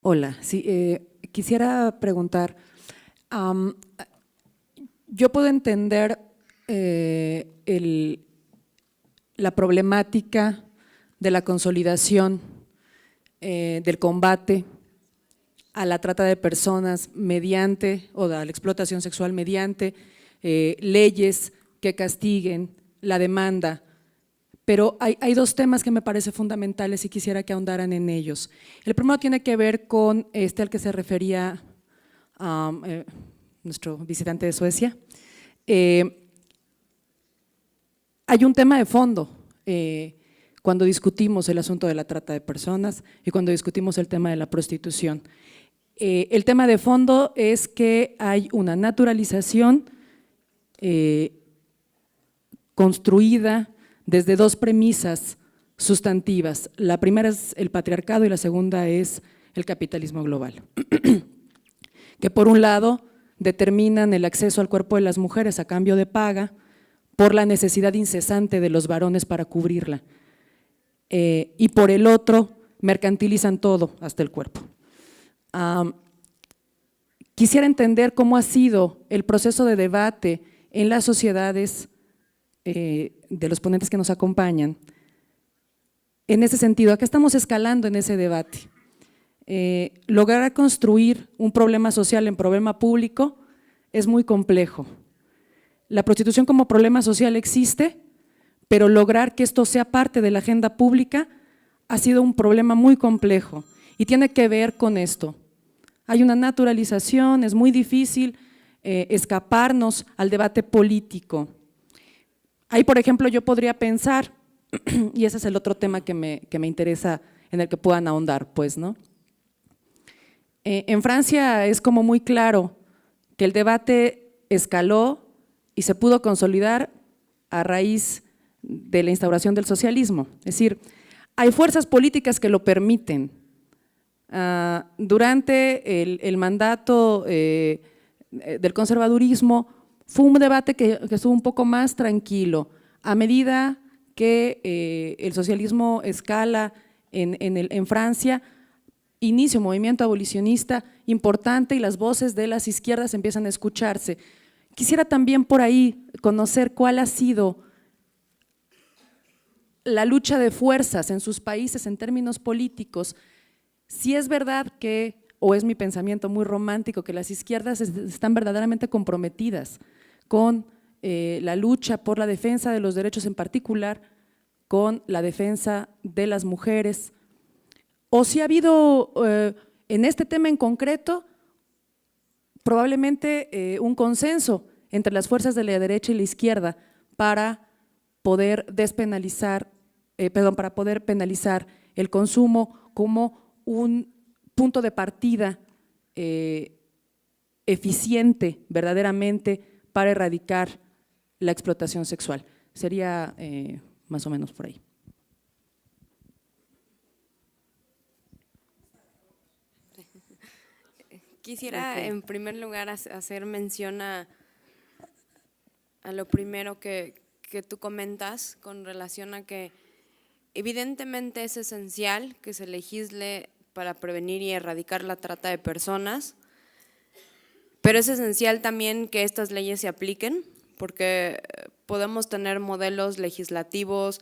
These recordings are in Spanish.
Hola, sí, quisiera preguntar, am, yo puedo entender la problemática de la consolidación del combate a la trata de personas mediante, o a la explotación sexual mediante leyes que castiguen la demanda, pero hay dos temas que me parecen fundamentales y quisiera que ahondaran en ellos. El primero tiene que ver con al que se refería nuestro visitante de Suecia. Hay un tema de fondo cuando discutimos el asunto de la trata de personas y cuando discutimos el tema de la prostitución. El tema de fondo es que hay una naturalización construida desde dos premisas sustantivas. La primera es el patriarcado y la segunda es el capitalismo global, que por un lado determinan el acceso al cuerpo de las mujeres a cambio de paga por la necesidad incesante de los varones para cubrirla, y por el otro mercantilizan todo, hasta el cuerpo. Quisiera entender cómo ha sido el proceso de debate en las sociedades de los ponentes que nos acompañan. En ese sentido, acá estamos escalando en ese debate. Lograr construir un problema social en problema público es muy complejo. La prostitución como problema social existe, pero lograr que esto sea parte de la agenda pública ha sido un problema muy complejo y tiene que ver con esto. Hay una naturalización, es muy difícil escaparnos al debate político. Ahí, por ejemplo, yo podría pensar, y ese es el otro tema que me interesa, en el que puedan ahondar, pues, ¿no? En Francia es como muy claro que el debate escaló y se pudo consolidar a raíz de la instauración del socialismo. Es decir, hay fuerzas políticas que lo permiten. Durante el mandato del conservadurismo fue un debate que estuvo un poco más tranquilo. A medida que el socialismo escala en Francia, inicia un movimiento abolicionista importante y las voces de las izquierdas empiezan a escucharse. Quisiera también por ahí conocer cuál ha sido la lucha de fuerzas en sus países en términos políticos. Si es verdad que, o es mi pensamiento muy romántico, que las izquierdas están verdaderamente comprometidas con la lucha por la defensa de los derechos, en particular con la defensa de las mujeres, o si ha habido en este tema en concreto probablemente un consenso entre las fuerzas de la derecha y la izquierda para poder despenalizar, para poder penalizar el consumo como un punto de partida eficiente verdaderamente para erradicar la explotación sexual. Sería más o menos por ahí. Quisiera en primer lugar hacer mención a lo primero que tú comentas con relación a que evidentemente es esencial que se legisle para prevenir y erradicar la trata de personas, pero es esencial también que estas leyes se apliquen, porque podemos tener modelos legislativos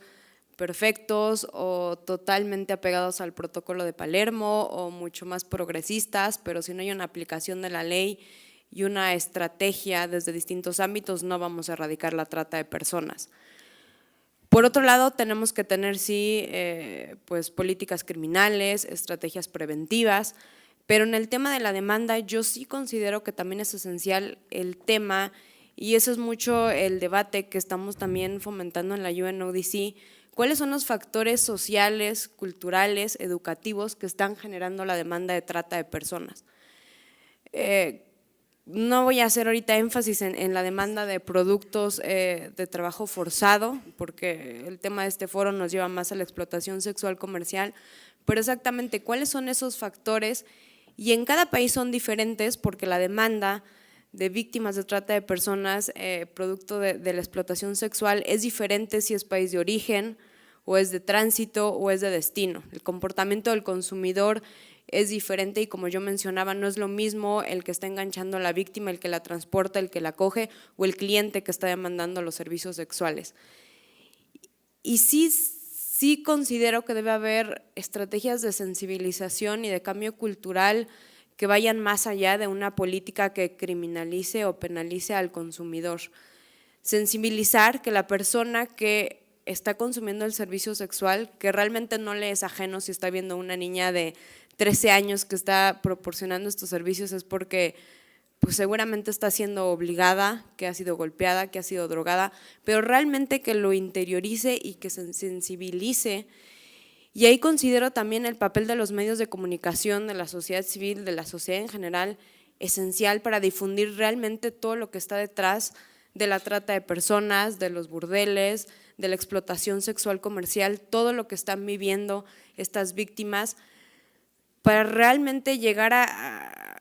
perfectos o totalmente apegados al protocolo de Palermo o mucho más progresistas, pero si no hay una aplicación de la ley y una estrategia desde distintos ámbitos, no vamos a erradicar la trata de personas. Por otro lado, tenemos que tener sí pues políticas criminales, estrategias preventivas, pero en el tema de la demanda yo sí considero que también es esencial el tema, y eso es mucho el debate que estamos también fomentando en la UNODC, cuáles son los factores sociales, culturales, educativos que están generando la demanda de trata de personas. No voy a hacer ahorita énfasis en la demanda de productos de trabajo forzado, porque el tema de este foro nos lleva más a la explotación sexual comercial, pero exactamente cuáles son esos factores, y en cada país son diferentes, porque la demanda de víctimas de trata de personas producto de la explotación sexual es diferente si es país de origen o es de tránsito o es de destino. El comportamiento del consumidor es diferente y, como yo mencionaba, no es lo mismo el que está enganchando a la víctima, el que la transporta, el que la coge, o el cliente que está demandando los servicios sexuales. Y sí considero que debe haber estrategias de sensibilización y de cambio cultural que vayan más allá de una política que criminalice o penalice al consumidor. Sensibilizar que la persona que está consumiendo el servicio sexual, que realmente no le es ajeno si está viendo una niña de 13 años que está proporcionando estos servicios, es porque pues seguramente está siendo obligada, que ha sido golpeada, que ha sido drogada, pero realmente que lo interiorice y que se sensibilice. Y ahí considero también el papel de los medios de comunicación, de la sociedad civil, de la sociedad en general, esencial para difundir realmente todo lo que está detrás de la trata de personas, de los burdeles, de la explotación sexual comercial, todo lo que están viviendo estas víctimas, para realmente llegar a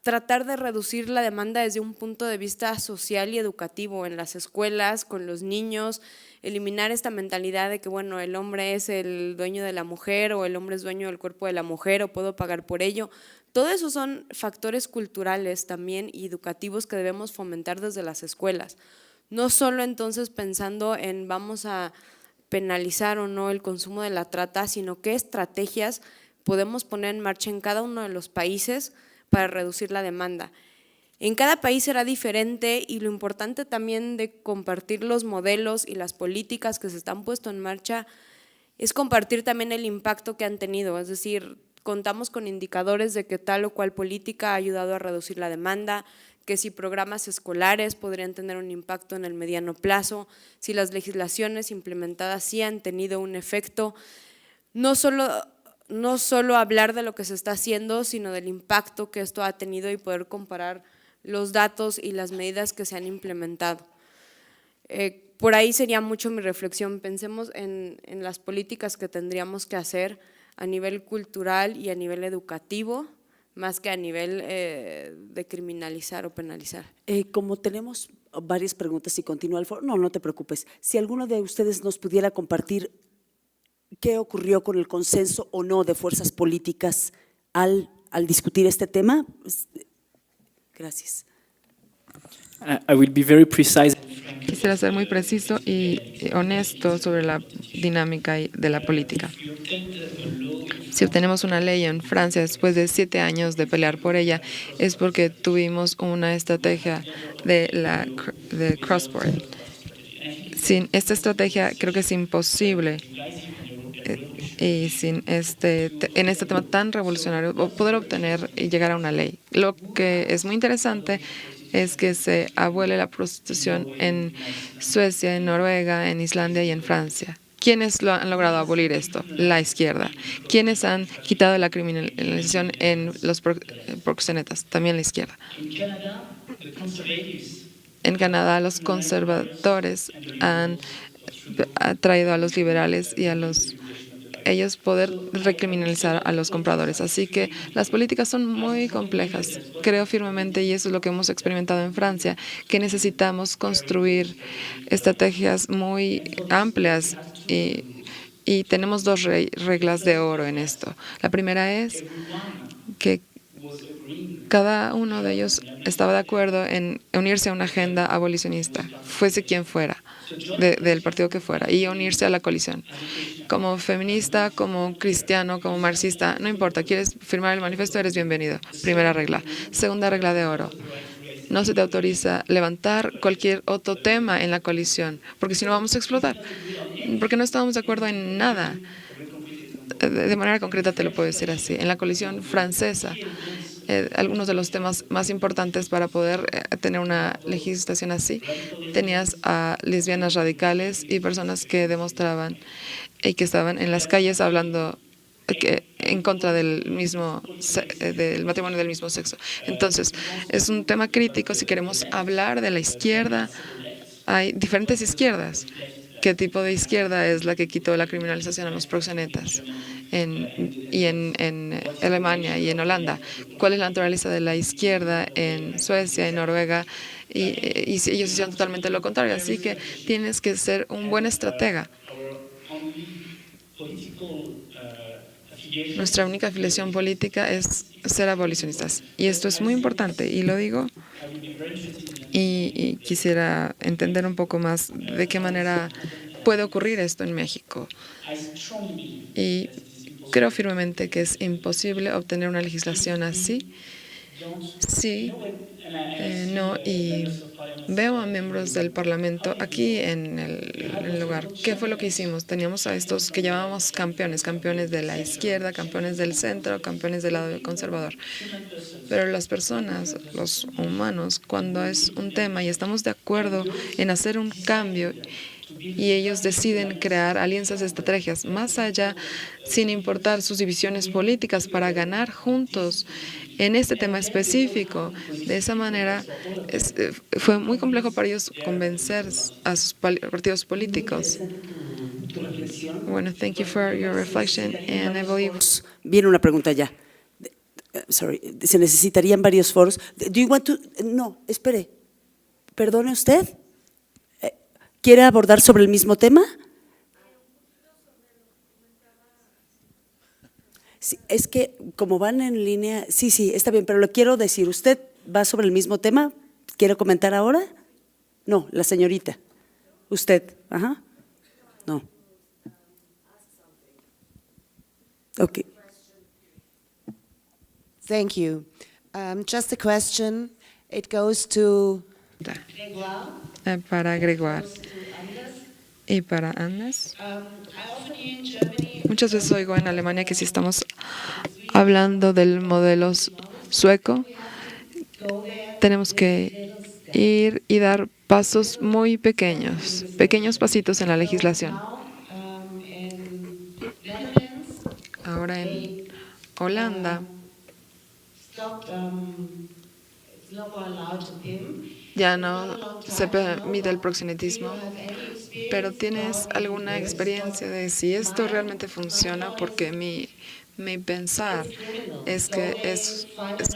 tratar de reducir la demanda desde un punto de vista social y educativo en las escuelas, con los niños, eliminar esta mentalidad de que bueno, el hombre es el dueño de la mujer o el hombre es dueño del cuerpo de la mujer o puedo pagar por ello. Todo eso son factores culturales también y educativos que debemos fomentar desde las escuelas. No solo entonces pensando en vamos a penalizar o no el consumo de la trata, sino qué estrategias podemos poner en marcha en cada uno de los países para reducir la demanda. En cada país será diferente y lo importante también de compartir los modelos y las políticas que se están puestos en marcha es compartir también el impacto que han tenido, es decir, contamos con indicadores de que tal o cual política ha ayudado a reducir la demanda, que si programas escolares podrían tener un impacto en el mediano plazo, si las legislaciones implementadas sí han tenido un efecto, no solo hablar de lo que se está haciendo, sino del impacto que esto ha tenido y poder comparar los datos y las medidas que se han implementado. Por ahí sería mucho mi reflexión. Pensemos en las políticas que tendríamos que hacer a nivel cultural y a nivel educativo, más que a nivel de criminalizar o penalizar. Como tenemos varias preguntas y continúa el foro, no te preocupes. Si alguno de ustedes nos pudiera compartir qué ocurrió con el consenso o no de fuerzas políticas al discutir este tema. Gracias. I will be very precise. Quisiera ser muy preciso y honesto sobre la dinámica de la política. Si obtenemos una ley en Francia después de 7 años de pelear por ella, es porque tuvimos una estrategia de cross-border. Sin esta estrategia creo que es imposible y en este tema tan revolucionario poder obtener y llegar a una ley. Lo que es muy interesante es que se abole la prostitución en Suecia, en Noruega, en Islandia y en Francia. ¿Quiénes han logrado abolir esto? La izquierda. ¿Quiénes han quitado la criminalización en los proxenetas? También la izquierda. En Canadá, los conservadores han traído a los liberales y a ellos poder recriminalizar a los compradores. Así que las políticas son muy complejas. Creo firmemente, y eso es lo que hemos experimentado en Francia, que necesitamos construir estrategias muy amplias y tenemos 2 reglas de oro en esto. La primera es que cada uno de ellos estaba de acuerdo en unirse a una agenda abolicionista, fuese quien fuera, del partido que fuera, y unirse a la coalición. Como feminista, como cristiano, como marxista, no importa, quieres firmar el manifiesto, eres bienvenido. Primera regla. Segunda regla de oro. No se te autoriza levantar cualquier otro tema en la coalición, porque si no vamos a explotar, porque no estamos de acuerdo en nada. De manera concreta te lo puedo decir así. En la coalición francesa, algunos de los temas más importantes para poder tener una legislación así, tenías a lesbianas radicales y personas que demostraban y que estaban en las calles hablando en contra del matrimonio del mismo sexo. Entonces, es un tema crítico si queremos hablar de la izquierda. Hay diferentes izquierdas. ¿Qué tipo de izquierda es la que quitó la criminalización a los proxenetas en Alemania y en Holanda? ¿Cuál es la naturaleza de la izquierda en Suecia, en Noruega? Y ellos hicieron totalmente lo contrario. Así que tienes que ser un buen estratega. Nuestra única afiliación política es ser abolicionistas. Y esto es muy importante, y lo digo, y quisiera entender un poco más de qué manera puede ocurrir esto en México. Y creo firmemente que es imposible obtener una legislación así. Sí, no, y veo a miembros del Parlamento aquí en el lugar. ¿Qué fue lo que hicimos? Teníamos a estos que llamábamos campeones, campeones de la izquierda, campeones del centro, campeones del lado conservador. Pero las personas, los humanos, cuando es un tema y estamos de acuerdo en hacer un cambio y ellos deciden crear alianzas y estrategias más allá, sin importar sus divisiones políticas, para ganar juntos en este tema específico. De esa manera, fue muy complejo para ellos convencer a sus partidos políticos. Bueno, thank you for your reflection, and I believe. Viene una pregunta ya. Sorry, se necesitarían varios foros. Do you want to? No, espere. ¿Perdone usted? ¿Quiere abordar sobre el mismo tema? Sí, es que como van en línea, sí, está bien, pero le quiero decir, ¿usted va sobre el mismo tema? ¿Quiere comentar ahora? No, la señorita. Usted, ajá. No. Okay. Thank you. Just a question. It goes to Para Gregoire y para Anders. Muchas veces oigo en Alemania que si estamos hablando del modelo sueco, tenemos que ir y dar pasos muy pequeños, pequeños pasitos en la legislación. Ahora en Holanda ya no se permite el proxenetismo, pero ¿tienes alguna experiencia de si esto realmente funciona? Porque mi pensar es que es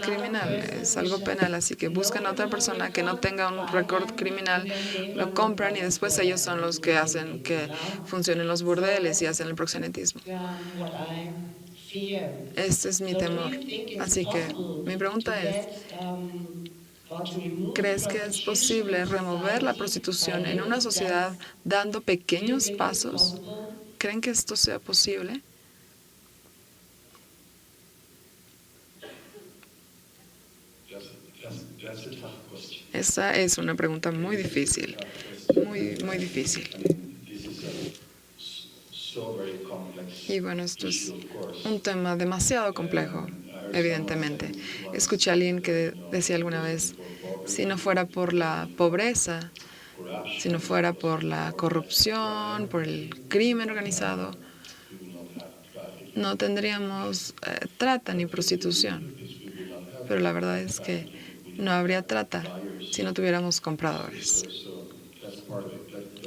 criminal, es algo penal, así que buscan a otra persona que no tenga un récord criminal, lo compran y después ellos son los que hacen que funcionen los burdeles y hacen el proxenetismo. Este es mi temor. Así que mi pregunta es, ¿crees que es posible remover la prostitución en una sociedad dando pequeños pasos? ¿Creen que esto sea posible? Esa es una pregunta muy difícil, muy difícil. Y bueno, esto es un tema demasiado complejo, evidentemente. Escuché a alguien que decía alguna vez, si no fuera por la pobreza, si no fuera por la corrupción, por el crimen organizado, no tendríamos trata ni prostitución. Pero la verdad es que no habría trata si no tuviéramos compradores.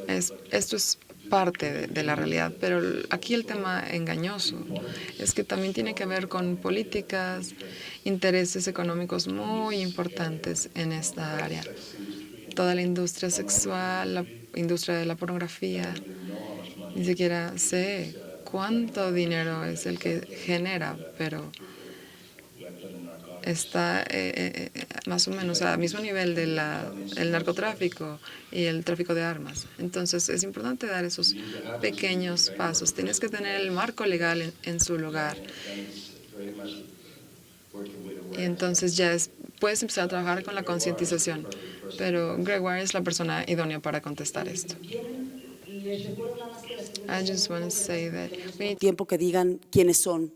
Esto es parte de la realidad, pero aquí el tema engañoso es que también tiene que ver con políticas, intereses económicos muy importantes en esta área. Toda la industria sexual, la industria de la pornografía, ni siquiera sé cuánto dinero es el que genera, pero está más o menos al mismo nivel del narcotráfico y el tráfico de armas. Entonces, es importante dar esos pequeños pasos. Tienes que tener el marco legal en su lugar. Y entonces puedes empezar a trabajar con la concientización. Pero Gregoire es la persona idónea para contestar esto. I just want to say that we need Tiempo que digan quiénes son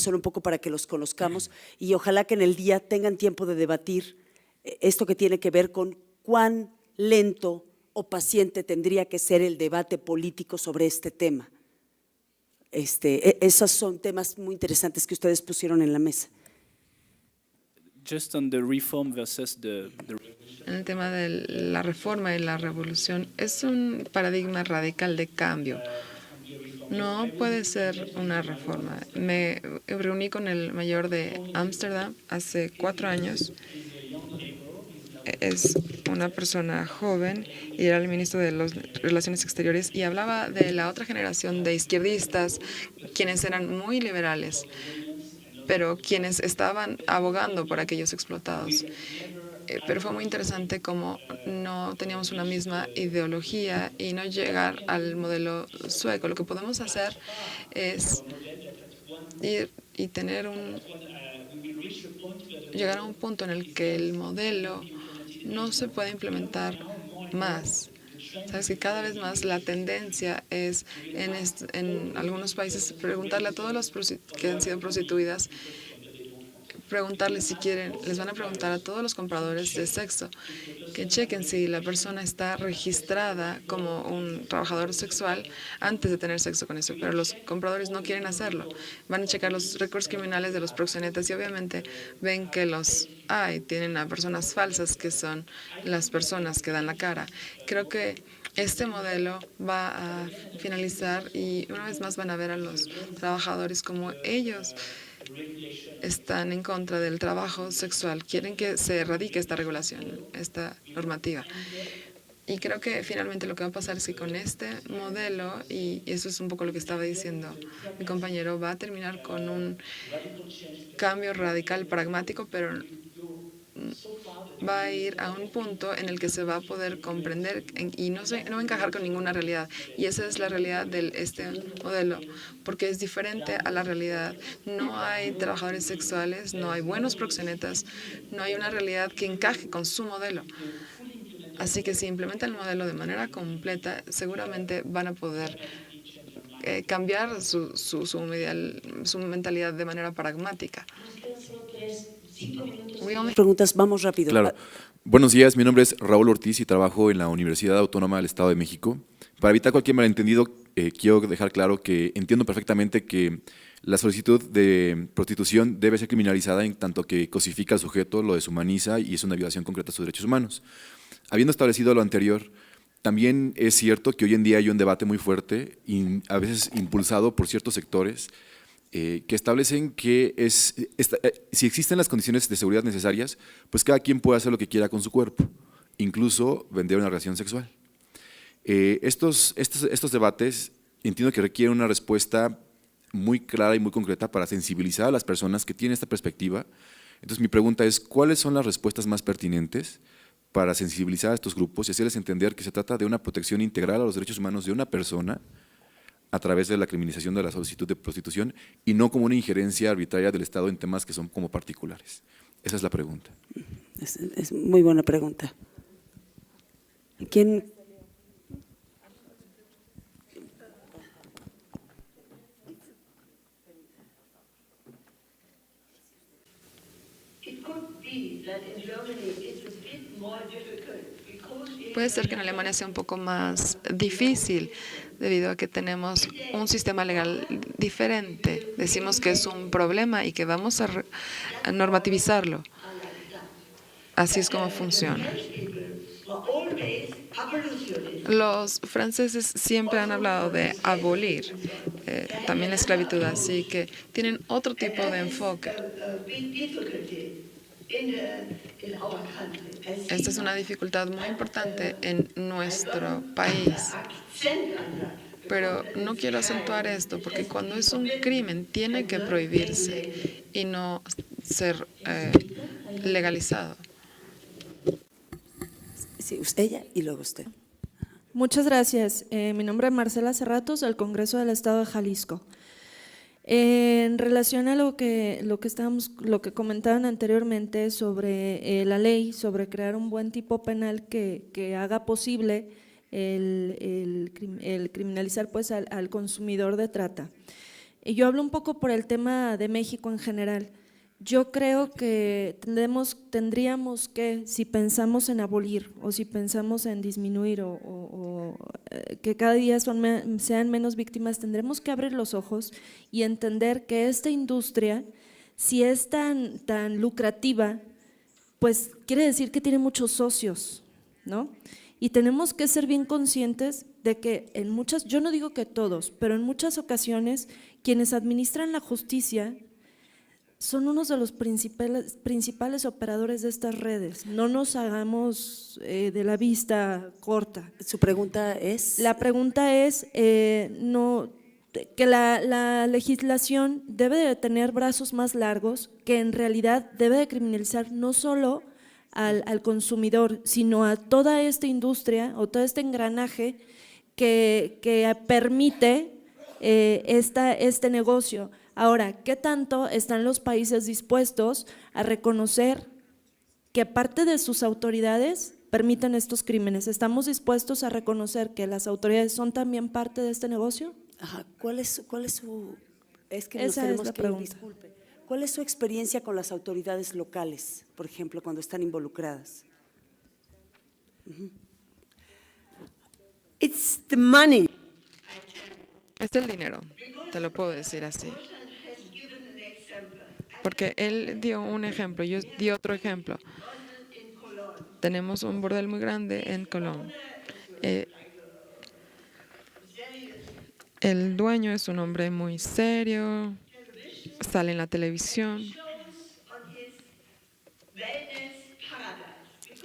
un poco para que los conozcamos y ojalá que en el día tengan tiempo de debatir esto que tiene que ver con cuán lento o paciente tendría que ser el debate político sobre este tema. Esos son temas muy interesantes que ustedes pusieron en la mesa. Just on the reform versus En el tema de la reforma y la revolución, es un paradigma radical de cambio. No puede ser una reforma. Me reuní con el mayor de Ámsterdam hace 4 años. Es una persona joven y era el ministro de las Relaciones Exteriores y hablaba de la otra generación de izquierdistas, quienes eran muy liberales, pero quienes estaban abogando por aquellos explotados. Pero fue muy interesante cómo no teníamos una misma ideología y no llegar al modelo sueco. Lo que podemos hacer es ir y llegar a un punto en el que el modelo no se puede implementar más. Sabes que cada vez más la tendencia es en algunos países preguntarle a todos los que han sido prostituidas, preguntarles si quieren, les van a preguntar a todos los compradores de sexo que chequen si la persona está registrada como un trabajador sexual antes de tener sexo con eso, pero los compradores no quieren hacerlo. Van a checar los récords criminales de los proxenetas y obviamente ven que tienen a personas falsas que son las personas que dan la cara. Creo que este modelo va a finalizar y una vez más van a ver a los trabajadores como ellos están en contra del trabajo sexual, quieren que se erradique esta regulación, esta normativa. Y creo que finalmente lo que va a pasar es que con este modelo, y eso es un poco lo que estaba diciendo mi compañero, va a terminar con un cambio radical pragmático, pero va a ir a un punto en el que se va a poder comprender y no va a encajar con ninguna realidad. Y esa es la realidad de este modelo, porque es diferente a la realidad. No hay trabajadores sexuales, no hay buenos proxenetas, no hay una realidad que encaje con su modelo. Así que si implementan el modelo de manera completa, seguramente van a poder cambiar su mentalidad de manera pragmática. Preguntas, vamos rápido. Claro. Buenos días, mi nombre es Raúl Ortiz y trabajo en la Universidad Autónoma del Estado de México. Para evitar cualquier malentendido, quiero dejar claro que entiendo perfectamente que la solicitud de prostitución debe ser criminalizada en tanto que cosifica al sujeto, lo deshumaniza y es una violación concreta de sus derechos humanos. Habiendo establecido lo anterior, también es cierto que hoy en día hay un debate muy fuerte y a veces impulsado por ciertos sectores que establecen que si existen las condiciones de seguridad necesarias, pues cada quien puede hacer lo que quiera con su cuerpo, incluso vender una relación sexual. Estos debates entiendo que requieren una respuesta muy clara y muy concreta para sensibilizar a las personas que tienen esta perspectiva. Entonces mi pregunta es, ¿cuáles son las respuestas más pertinentes para sensibilizar a estos grupos y hacerles entender que se trata de una protección integral a los derechos humanos de una persona a través de la criminalización de la solicitud de prostitución y no como una injerencia arbitraria del Estado en temas que son como particulares? Esa es la pregunta. Es muy buena pregunta. ¿Quién? Puede ser que en Alemania sea un poco más difícil debido a que tenemos un sistema legal diferente. Decimos que es un problema y que vamos a normativizarlo. Así es como funciona. Los franceses siempre han hablado de abolir también la esclavitud, así que tienen otro tipo de enfoque. Esta es una dificultad muy importante en nuestro país. Pero no quiero acentuar esto porque cuando es un crimen tiene que prohibirse y no ser legalizado. Sí, ella y luego usted. Muchas gracias. Mi nombre es Marcela Cerratos, del Congreso del Estado de Jalisco. En relación a lo que comentaban anteriormente sobre la ley, sobre crear un buen tipo penal que haga posible el criminalizar pues al consumidor de trata. Y yo hablo un poco por el tema de México en general. Yo creo que tendríamos que, si pensamos en abolir o si pensamos en disminuir o que cada día sean menos víctimas, tendremos que abrir los ojos y entender que esta industria, si es tan lucrativa, pues quiere decir que tiene muchos socios, ¿no? Y tenemos que ser bien conscientes de que yo no digo que todos, pero en muchas ocasiones quienes administran la justicia son unos de los principales operadores de estas redes. No nos hagamos de la vista corta. Su pregunta es… La pregunta es que la legislación debe de tener brazos más largos, que en realidad debe de criminalizar no solo al consumidor, sino a toda esta industria o todo este engranaje que permite este negocio. Ahora, ¿qué tanto están los países dispuestos a reconocer que parte de sus autoridades permiten estos crímenes? ¿Estamos dispuestos a reconocer que las autoridades son también parte de este negocio? Ajá, ¿cuál es su… Es que Esa nos es tenemos la que… pregunta. Disculpe. ¿Cuál es su experiencia con las autoridades locales, por ejemplo, cuando están involucradas? It's the money. Es el dinero, te lo puedo decir así. Porque él dio un ejemplo, yo di otro ejemplo. Tenemos un burdel muy grande en Colón. El dueño es un hombre muy serio, sale en la televisión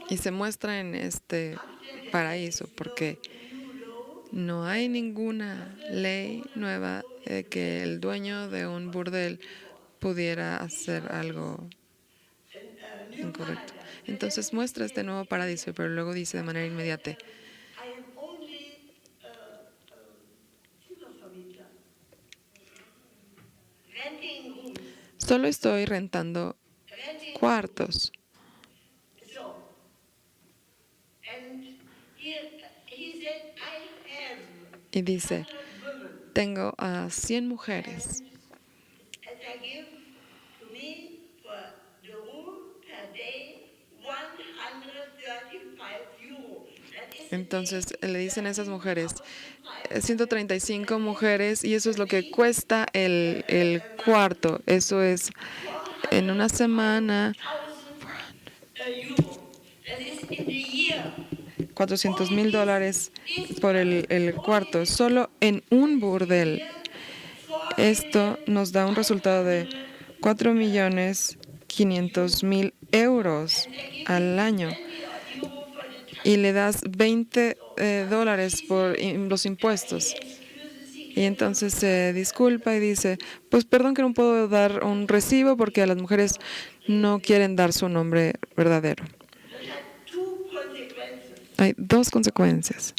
y se muestra en este paraíso porque no hay ninguna ley nueva de que el dueño de un burdel pudiera hacer algo incorrecto. Entonces muestra este nuevo paraíso, pero luego dice de manera inmediata: solo estoy rentando cuartos. Y dice, tengo a 100 mujeres. Entonces le dicen a esas mujeres, 135 mujeres, y eso es lo que cuesta el cuarto. Eso es en una semana, $400,000 por el cuarto, solo en un burdel. Esto nos da un resultado de 4.500.000 euros al año. Y le das $20 por los impuestos. Y entonces se disculpa y dice, pues perdón que no puedo dar un recibo porque a las mujeres no quieren dar su nombre verdadero. Hay dos consecuencias.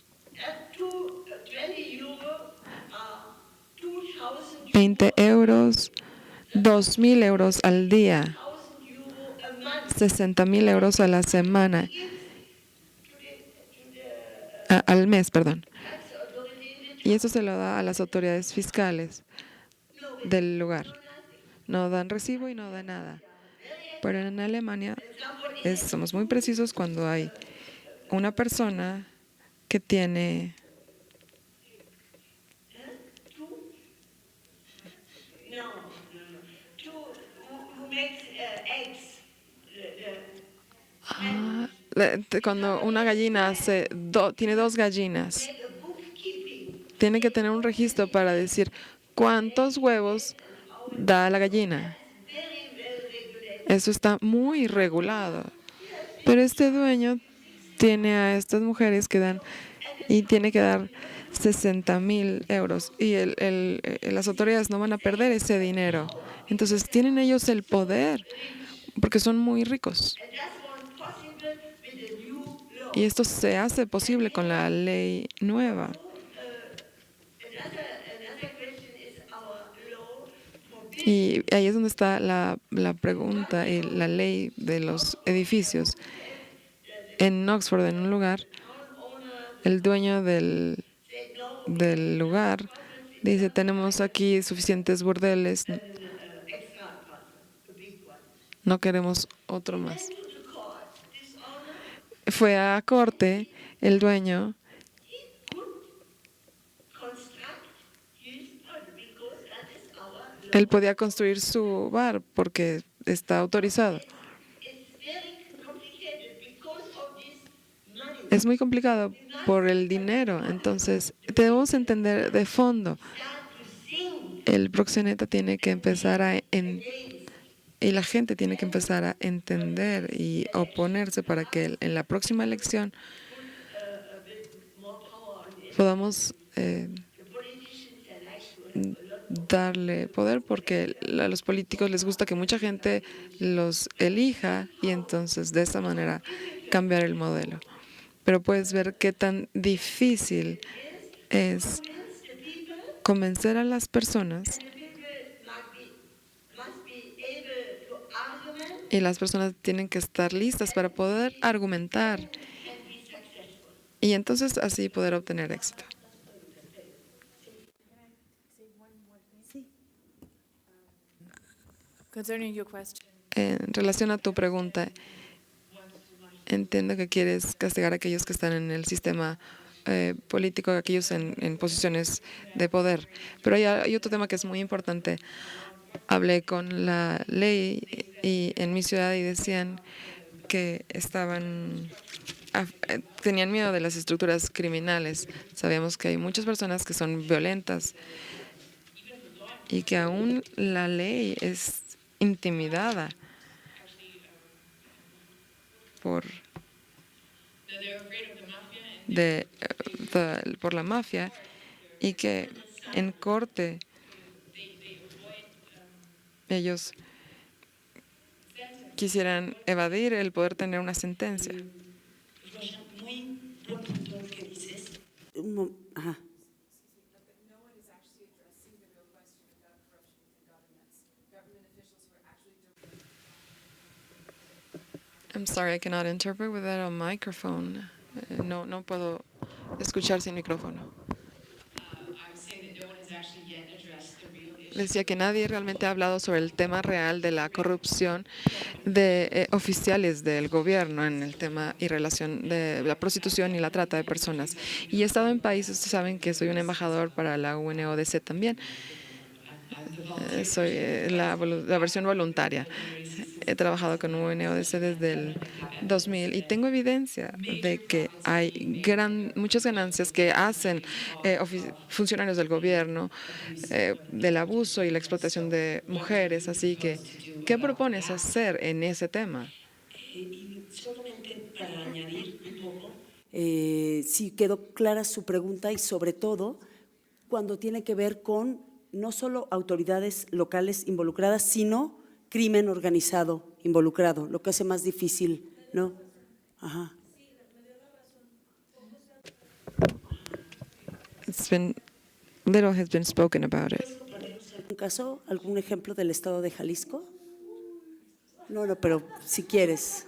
20 euros, 2.000 euros al día, 60.000 euros a la semana, al mes, perdón. Y eso se lo da a las autoridades fiscales del lugar. No dan recibo y no dan nada. Pero en Alemania somos muy precisos cuando hay una persona que tiene cuando una gallina tiene 2 gallinas, tiene que tener un registro para decir cuántos huevos da la gallina. Eso está muy regulado. Pero este dueño tiene a estas mujeres que dan y tiene que dar 60.000 euros y las autoridades no van a perder ese dinero. Entonces tienen ellos el poder porque son muy ricos. Y esto se hace posible con la ley nueva. Y ahí es donde está la pregunta y la ley de los edificios. En Oxford, en un lugar, el dueño del lugar dice, tenemos aquí suficientes burdeles, no queremos otro más. Fue a corte el dueño él podía construir su bar porque está autorizado. Es muy complicado por el dinero, entonces debemos entender de fondo. El proxeneta tiene que empezar a Y la gente tiene que empezar a entender y oponerse para que en la próxima elección podamos darle poder, porque a los políticos les gusta que mucha gente los elija y entonces de esa manera cambiar el modelo. Pero puedes ver qué tan difícil es convencer a las personas, y las personas tienen que estar listas para poder argumentar y entonces así poder obtener éxito. En relación a tu pregunta, entiendo que quieres castigar a aquellos que están en el sistema político, aquellos en posiciones de poder. Pero hay otro tema que es muy importante. Hablé con la ley y en mi ciudad y decían que tenían miedo de las estructuras criminales. Sabemos que hay muchas personas que son violentas y que aún la ley es intimidada por la mafia, y que en corte ellos quisieran evadir el poder tener una sentencia. Ajá. I'm sorry, I cannot interpret without a microphone. No puedo escuchar sin micrófono. Decía que nadie realmente ha hablado sobre el tema real de la corrupción de oficiales del gobierno en el tema y relación de la prostitución y la trata de personas. Y he estado en países, saben que soy un embajador para la UNODC también. Soy la versión voluntaria. He trabajado con UNODC desde el 2000 y tengo evidencia de que hay muchas ganancias que hacen funcionarios del gobierno del abuso y la explotación de mujeres. Así que, ¿qué propones hacer en ese tema? Solamente para añadir un poco. Sí, quedó clara su pregunta y sobre todo cuando tiene que ver con no solo autoridades locales involucradas, sino crimen organizado involucrado, lo que hace más difícil, ¿no? Ajá. Little has been spoken about it. ¿Un caso, algún ejemplo del estado de Jalisco? No, pero si quieres.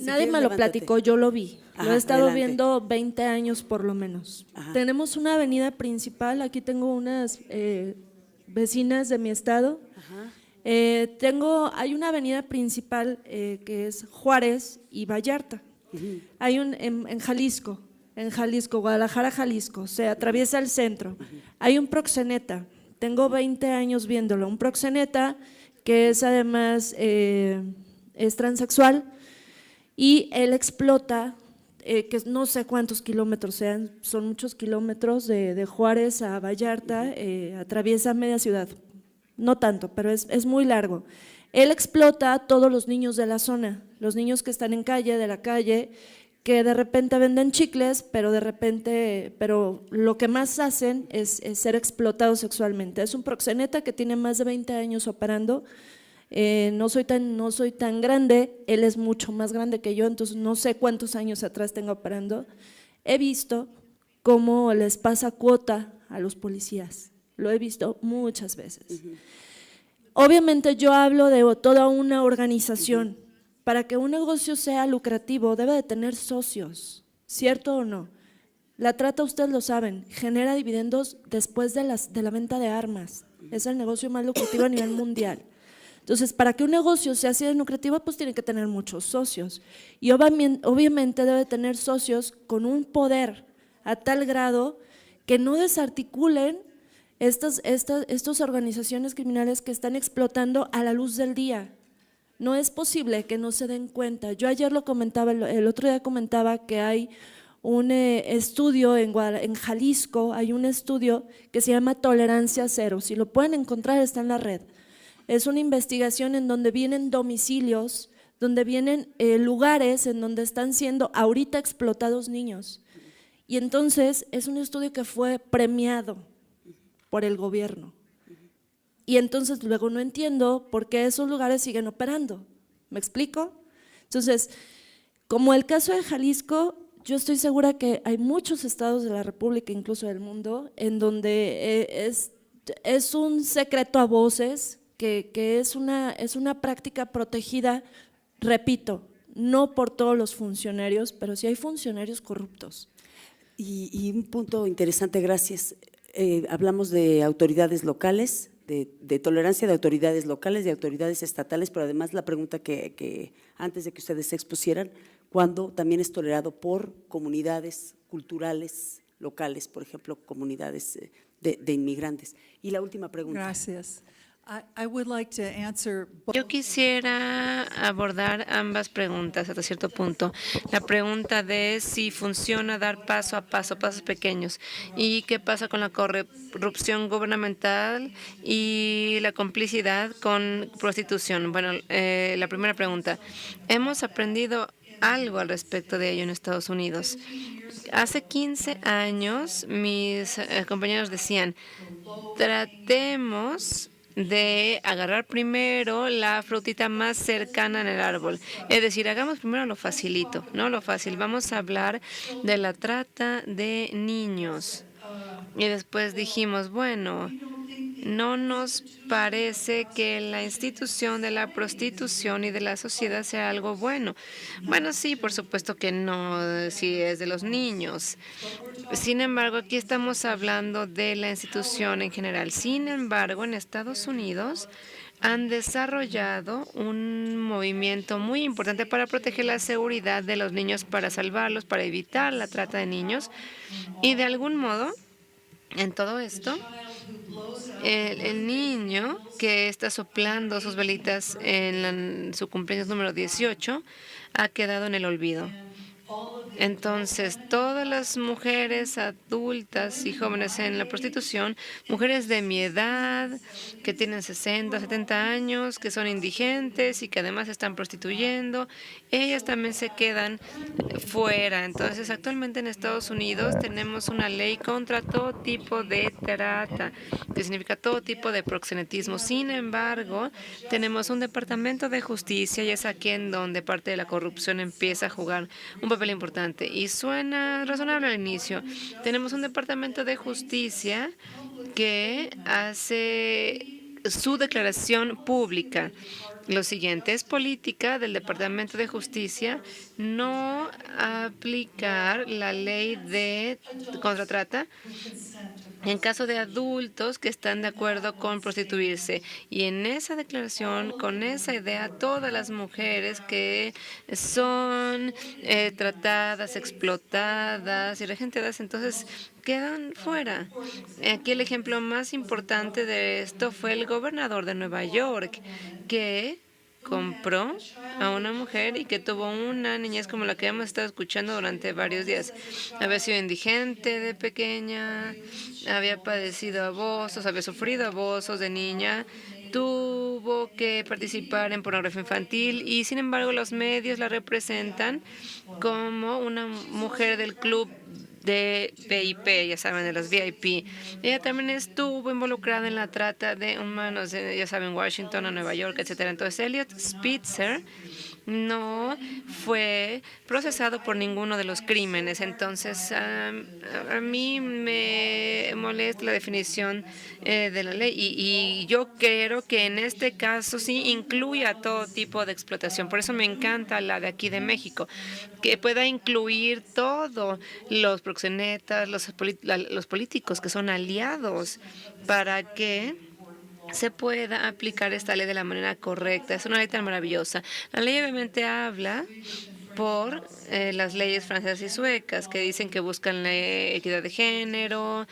Nadie me lo platicó, yo lo vi. Lo he estado viendo 20 años por lo menos. Ajá. Tenemos una avenida principal, aquí tengo unas vecinas de mi estado. Ajá. Hay una avenida principal que es Juárez y Vallarta. Hay en Jalisco, Guadalajara, Jalisco, se atraviesa el centro. Hay un proxeneta, tengo 20 años viéndolo, un proxeneta que es además es transexual. Y él explota, que no sé cuántos kilómetros sean, son muchos kilómetros de Juárez a Vallarta, atraviesa media ciudad, no tanto, pero es muy largo. Él explota a todos los niños de la zona, los niños que están de la calle, que de repente venden chicles, pero lo que más hacen es ser explotados sexualmente. Es un proxeneta que tiene más de 20 años operando. No soy tan grande, él es mucho más grande que yo, entonces no sé cuántos años atrás tengo operando. He visto cómo les pasa cuota a los policías, lo he visto muchas veces. Obviamente yo hablo de toda una organización. Para que un negocio sea lucrativo debe de tener socios, ¿cierto o no? La trata, ustedes lo saben, genera dividendos después de la venta de armas, es el negocio más lucrativo a nivel mundial. Entonces, para que un negocio sea así de lucrativo, pues tiene que tener muchos socios. Y obviamente debe tener socios con un poder a tal grado que no desarticulen estas organizaciones criminales que están explotando a la luz del día. No es posible que no se den cuenta. Yo ayer lo comentaba, el otro día comentaba que hay un estudio en Jalisco, hay un estudio que se llama Tolerancia Cero. Si lo pueden encontrar, está en la red. Es una investigación en donde vienen domicilios, donde vienen lugares en donde están siendo ahorita explotados niños. Y entonces es un estudio que fue premiado por el gobierno. Y entonces luego no entiendo por qué esos lugares siguen operando. ¿Me explico? Entonces, como el caso de Jalisco, yo estoy segura que hay muchos estados de la República, incluso del mundo, en donde es un secreto a voces, que es una práctica protegida, repito, no por todos los funcionarios, pero sí hay funcionarios corruptos. Y un punto interesante, gracias. Hablamos de autoridades locales, de tolerancia de autoridades locales, de autoridades estatales, pero además la pregunta que antes de que ustedes se expusieran, ¿cuándo también es tolerado por comunidades culturales locales, por ejemplo, comunidades de inmigrantes? Y la última pregunta. Gracias. I would like to answer Yo quisiera abordar ambas preguntas hasta cierto punto. La pregunta de si funciona dar paso a paso, pasos pequeños, y qué pasa con la corrupción gubernamental y la complicidad con prostitución. Bueno, la primera pregunta, ¿hemos aprendido algo al respecto de ello en Estados Unidos? Hace 15 años mis compañeros decían, tratemos de agarrar primero la frutita más cercana en el árbol. Es decir, hagamos primero lo facilito, no lo fácil. Vamos a hablar de la trata de niños. Y después dijimos, bueno, no nos parece que la institución de la prostitución y de la sociedad sea algo bueno. Bueno, sí, por supuesto que no, si es de los niños. Sin embargo, aquí estamos hablando de la institución en general. Sin embargo, en Estados Unidos han desarrollado un movimiento muy importante para proteger la seguridad de los niños, para salvarlos, para evitar la trata de niños. Y de algún modo, en todo esto, el niño que está soplando sus velitas en su cumpleaños número 18 ha quedado en el olvido. Entonces, todas las mujeres adultas y jóvenes en la prostitución, mujeres de mi edad, que tienen 60, 70 años, que son indigentes y que además están prostituyendo, ellas también se quedan fuera. Entonces, actualmente en Estados Unidos tenemos una ley contra todo tipo de trata, que significa todo tipo de proxenetismo. Sin embargo, tenemos un departamento de justicia y es aquí en donde parte de la corrupción empieza a jugar un papel importante. Y suena razonable al inicio. Tenemos un departamento de justicia que hace su declaración pública. Lo siguiente, es política del Departamento de Justicia no aplicar la ley de contratrata en caso de adultos que están de acuerdo con prostituirse. Y en esa declaración, con esa idea, todas las mujeres que son tratadas, explotadas y regentadas, entonces quedan fuera. Aquí el ejemplo más importante de esto fue el gobernador de Nueva York, que compró a una mujer y que tuvo una niñez como la que hemos estado escuchando durante varios días. Había sido indigente de pequeña, había padecido abusos, había sufrido abusos de niña, tuvo que participar en pornografía infantil y sin embargo los medios la representan como una mujer del club de VIP, ya saben, de los VIP. Ella también estuvo involucrada en la trata de humanos, ya saben, Washington, a Nueva York, etcétera. Entonces, Elliot Spitzer no fue procesado por ninguno de los crímenes. Entonces, a mí me molesta la definición de la ley y yo creo que en este caso sí incluye a todo tipo de explotación. Por eso me encanta la de aquí de México, que pueda incluir todos los proxenetas, los políticos que son aliados para que se pueda aplicar esta ley de la manera correcta. Es una ley tan maravillosa. La ley obviamente habla por las leyes francesas y suecas que dicen que buscan la equidad de género,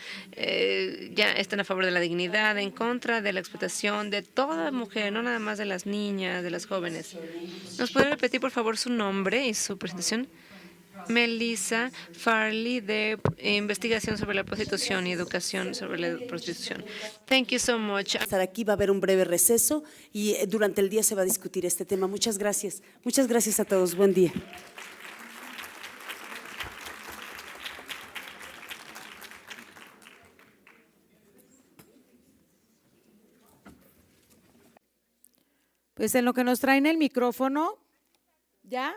ya están a favor de la dignidad, en contra de la explotación de toda mujer, no nada más de las niñas, de las jóvenes. ¿Nos puede repetir, por favor, su nombre y su presentación? Melissa Farley, de Investigación sobre la Prostitución y Educación sobre la Prostitución. Thank you so much. Estar aquí, va a haber un breve receso y durante el día se va a discutir este tema. Muchas gracias. Muchas gracias a todos. Buen día. Pues en lo que nos traen el micrófono, ¿ya?